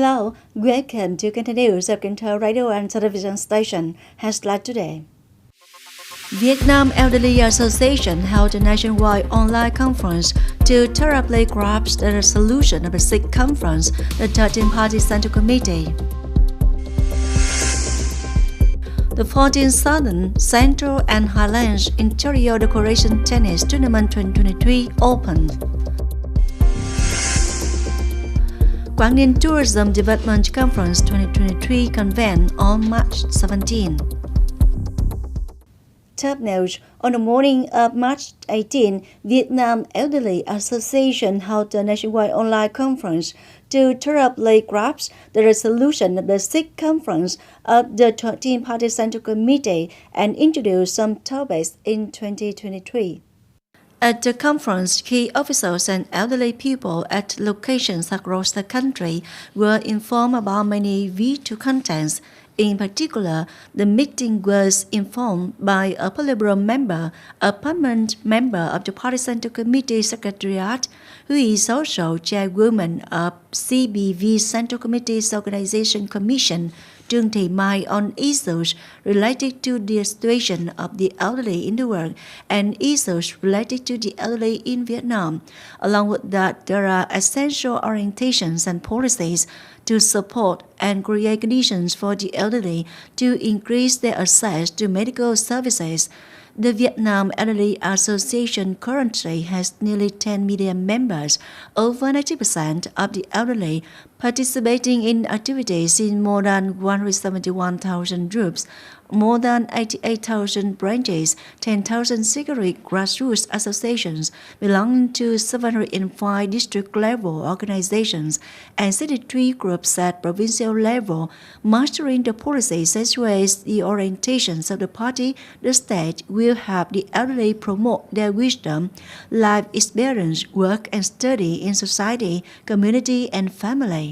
Hello, welcome to Kênh News of Cần Thơ Radio and Television Station. Headline today. Vietnam Elderly Association held a nationwide online conference to thoroughly grasp the resolution of the 6th conference, the 13-party Central Committee. The 14th Southern, Central and Highlands Interior Decoration Tennis Tournament 2023 opened. Quảng Ninh Tourism Development Conference 2023 convened on March 17. Top news. On the morning of March 18, Vietnam Elderly Association held a nationwide online conference to thoroughly grasp the resolution of the 6th conference of the 13-party Central Committee and introduce some topics in 2023. At the conference, key officials and elderly people at locations across the country were informed about many vital contents. In particular, the meeting was informed by a political member, a permanent member of the Party Central Committee Secretariat, who is also chairwoman of CBV Central Committee's Organization Commission, Chương on issues related to the situation of the elderly in the world and issues related to the elderly in Vietnam. Along with that, there are essential orientations and policies to support and create conditions for the elderly to increase their access to medical services. The Vietnam Elderly Association currently has nearly 10 million members, over 90% of the elderly participating in activities in more than 171,000 groups, more than 88,000 branches, 10,000 secret grassroots associations belonging to 705 district-level organizations and 63 groups at provincial level, mastering the policies as well as the orientations of the party. The state will help the elderly promote their wisdom, life experience, work and study in society, community and family.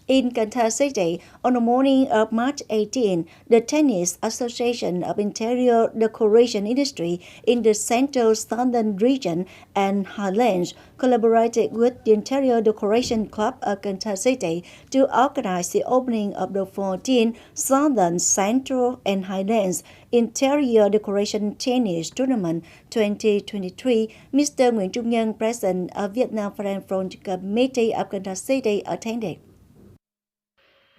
In Cần Thơ City, on the morning of March 18, the Tennis Association of Interior Decoration Industry in the Central Southern Region and Highlands collaborated with the Interior Decoration Club of Cần Thơ City to organize the opening of the 14th Southern, Central and Highlands Interior Decoration Tennis Tournament 2023. Mr. Nguyễn Trung Nhân, President of Vietnam Friends Front Committee of Cần Thơ City, attended.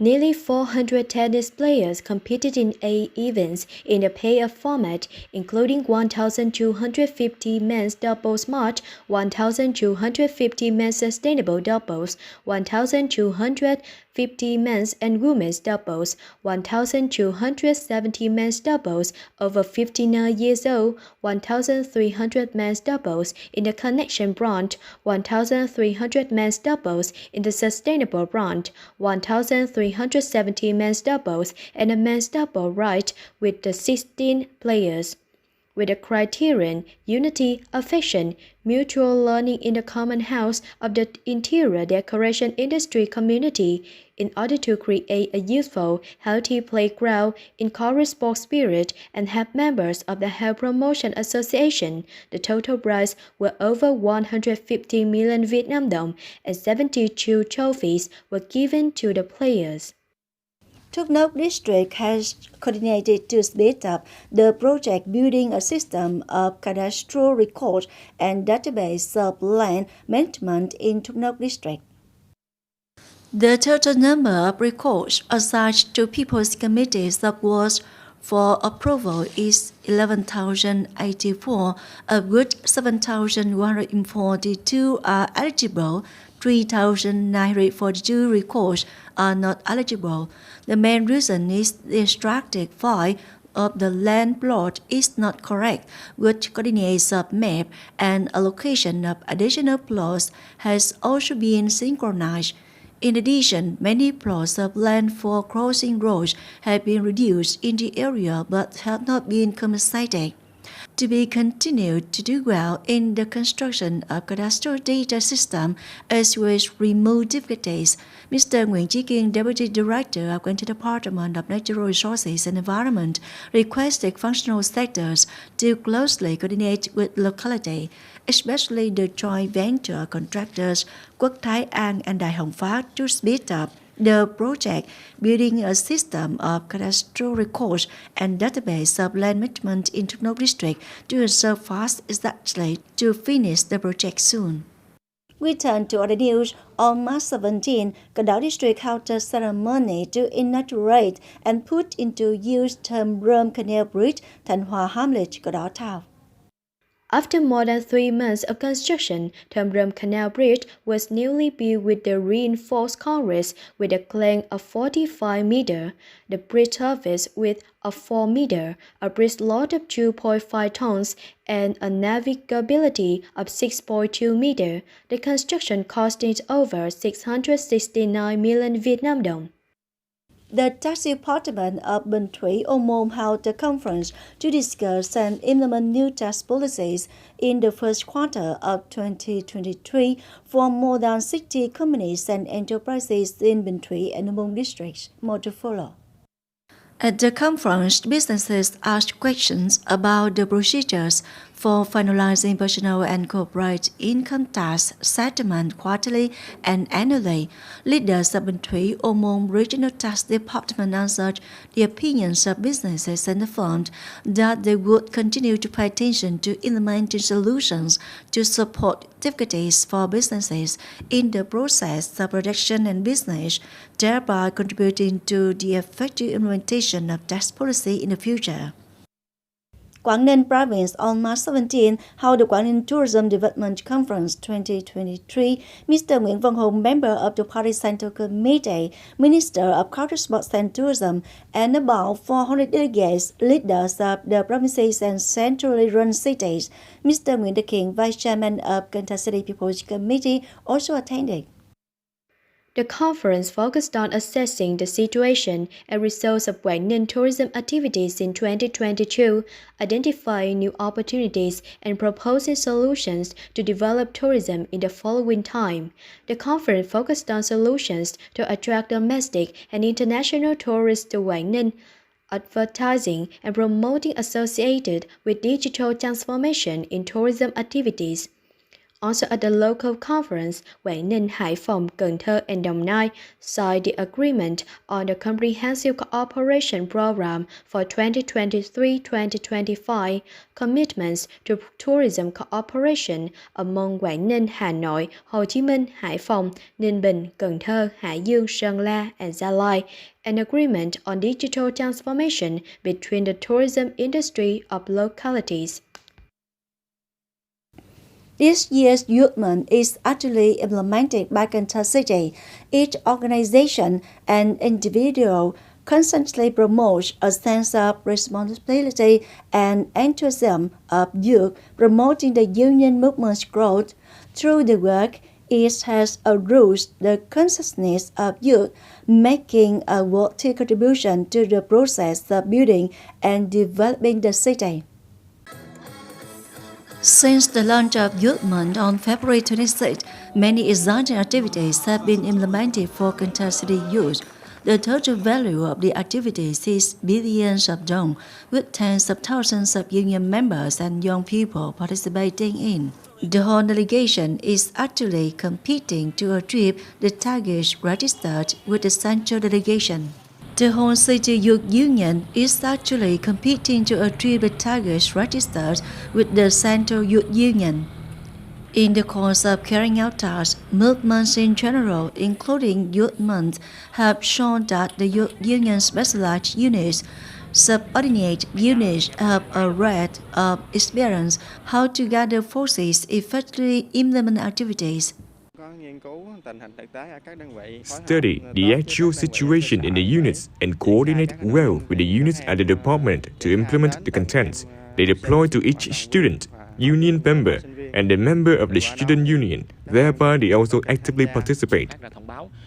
Nearly 400 tennis players competed in 8 events in a pair format, including 1,250 men's doubles match, 1,250 men's sustainable doubles, 1,250 men's and women's doubles, 1,270 men's doubles over 59 years old, 1,300 men's doubles in the connection branch, 1,300 men's doubles in the sustainable branch, 1,370 men's doubles and a men's double right with the 16 players. With the criterion unity, affection, mutual learning in the common house of the interior decoration industry community, in order to create a youthful, healthy playground, encourage sports spirit, and have members of the Health Promotion Association, the total prize were over 150 million Vietnam dong, and 72 trophies were given to the players. Nước District has coordinated to speed up the project building a system of cadastral records and database of land management in Nước District. The total number of records assigned to People's Committees that was for approval is 11,084, of which 7,142 are eligible, 3,942 records are not eligible. The main reason is the extracted file of the land plot is not correct, which coordinates of map and allocation of additional plots has also been synchronized. In addition, many plots of land for crossing roads have been reduced in the area but have not been compensated. to be continued to do well in the construction of cadastral data system as well as remove difficulties. Mr. Nguyễn Chí Kiên, Deputy Director of Quảng Department of Natural Resources and Environment, requested functional sectors to closely coordinate with locality, especially the joint venture contractors Quốc Thái An and Đài Phát, to speed up the project, building a system of cadastral records and database of land management in Techno District to ensure fast exactly to finish the project soon. We turn to other news. On March 17, Cần Thơ District held a ceremony to inaugurate and put into use Thơm Rơm Canal Bridge, Thành Hamlet, Cần Thơ Town. After more than 3 months of construction, Thơm Rơm Canal Bridge was newly built with the reinforced concrete with a length of 45 meters, the bridge surface width of 4 meters, a bridge load of 2.5 tons, and a navigability of 6.2 meters. The construction costed over 669 million Vietnam dong. The Tax Department of Bình Thủy Ô Môn held a conference to discuss and implement new tax policies in the first quarter of 2023 for more than 60 companies and enterprises in Bình Thủy and Ô Môn districts. More to follow. At the conference, businesses asked questions about the procedures for finalizing personal and corporate income tax settlement quarterly and annually. Leaders of Bình Thủy Ô Môn Regional Tax Department answered the opinions of businesses and affirmed that they would continue to pay attention to implementing solutions to support difficulties for businesses in the process of production and business, thereby contributing to the effective implementation of tax policy in the future. Quảng Ninh Province on March 17 held the Quảng Ninh Tourism Development Conference 2023. Mr. Nguyễn Văn Hùng, member of the Party Central Committee, Minister of Culture, Sports and Tourism, and about 400 delegates, leaders of the provinces and centrally run cities. Mr. Nguyễn Đức Hiển, Vice Chairman of Cần Thơ City People's Committee, also attended. The conference focused on assessing the situation and results of Quảng Ninh tourism activities in 2022, identifying new opportunities and proposing solutions to develop tourism in the following time. The conference focused on solutions to attract domestic and international tourists to Quảng Ninh, advertising and promoting associated with digital transformation in tourism activities. Also at the local conference, Quảng Ninh, Hải Phòng, Cần Thơ, and Đồng Nai signed the agreement on the Comprehensive Cooperation Program for 2023-2025, commitments to tourism cooperation among Quảng Ninh, Hà Nội, Hồ Chí Minh, Hải Phòng, Ninh Bình, Cần Thơ, Hải Dương, Sơn La, and Gia Lai, an agreement on digital transformation between the tourism industry of localities. This year's Youth Month is actually implemented by Cần Thơ City. Each organization and individual constantly promotes a sense of responsibility and enthusiasm of youth, promoting the union movement's growth. Through the work, it has aroused the consciousness of youth, making a worthy contribution to the process of building and developing the city. Since the launch of Youth Month on February 26, many exciting activities have been implemented for Cần Thơ City youth. The total value of the activities is billions of dong, with tens of thousands of union members and young people participating in. The whole delegation is actually competing to achieve the targets registered with the central delegation. The whole City Youth Union is actually competing to achieve the targets registered with the Central Youth Union. In the course of carrying out tasks, movements in general, including Youth Month, have shown that the Youth Union specialized units, subordinate units have a breadth of experience how to gather forces effectively implement activities. Study the actual situation in the units and coordinate well with the units at the department to implement the contents they deploy to each student, union member, and a member of the student union. Thereby, they also actively participate.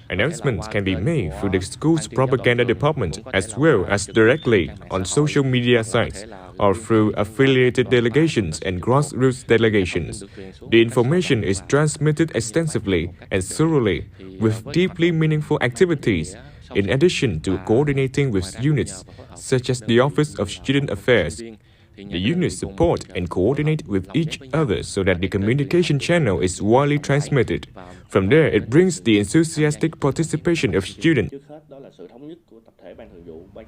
Announcements can be made through the school's propaganda department as well as directly on social media sites or through affiliated delegations and grassroots delegations. The information is transmitted extensively and thoroughly with deeply meaningful activities, in addition to coordinating with units such as the Office of Student Affairs. The units support and coordinate with each other so that the communication channel is widely transmitted. From there, it brings the enthusiastic participation of students.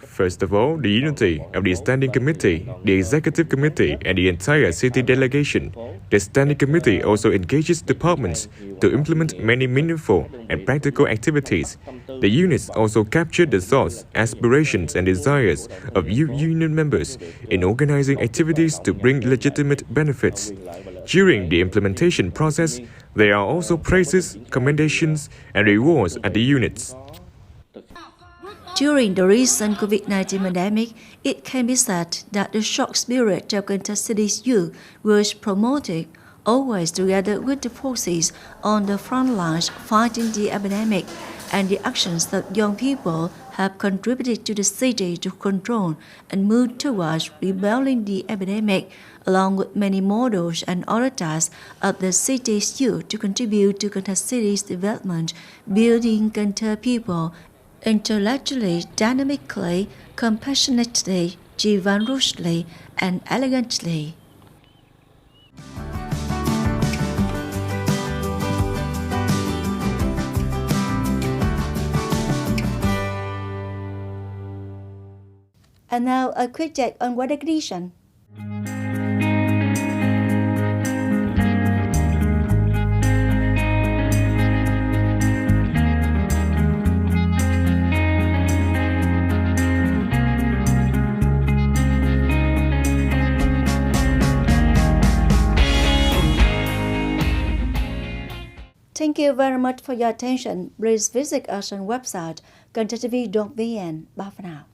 First of all, the unity of the Standing Committee, the Executive Committee, and the entire city delegation. The Standing Committee also engages departments to implement many meaningful and practical activities. The units also capture the thoughts, aspirations, and desires of union members in organizing activities to bring legitimate benefits. During the implementation process, there are also praises, commendations, and rewards at the units. During the recent COVID-19 pandemic, it can be said that the shock spirit of Cần Thơ City's youth was promoted, always together with the forces on the front lines fighting the epidemic, and the actions that young people have contributed to the city to control and move towards rebelling the epidemic, along with many models and other tasks of the city's youth to contribute to Cần Thơ City's development, building Cần Thơ people intellectually, dynamically, compassionately, chivalrously, and elegantly. And now a quick check on weather condition. Thank you very much for your attention. Please visit us on website convened.vn. Bye for now.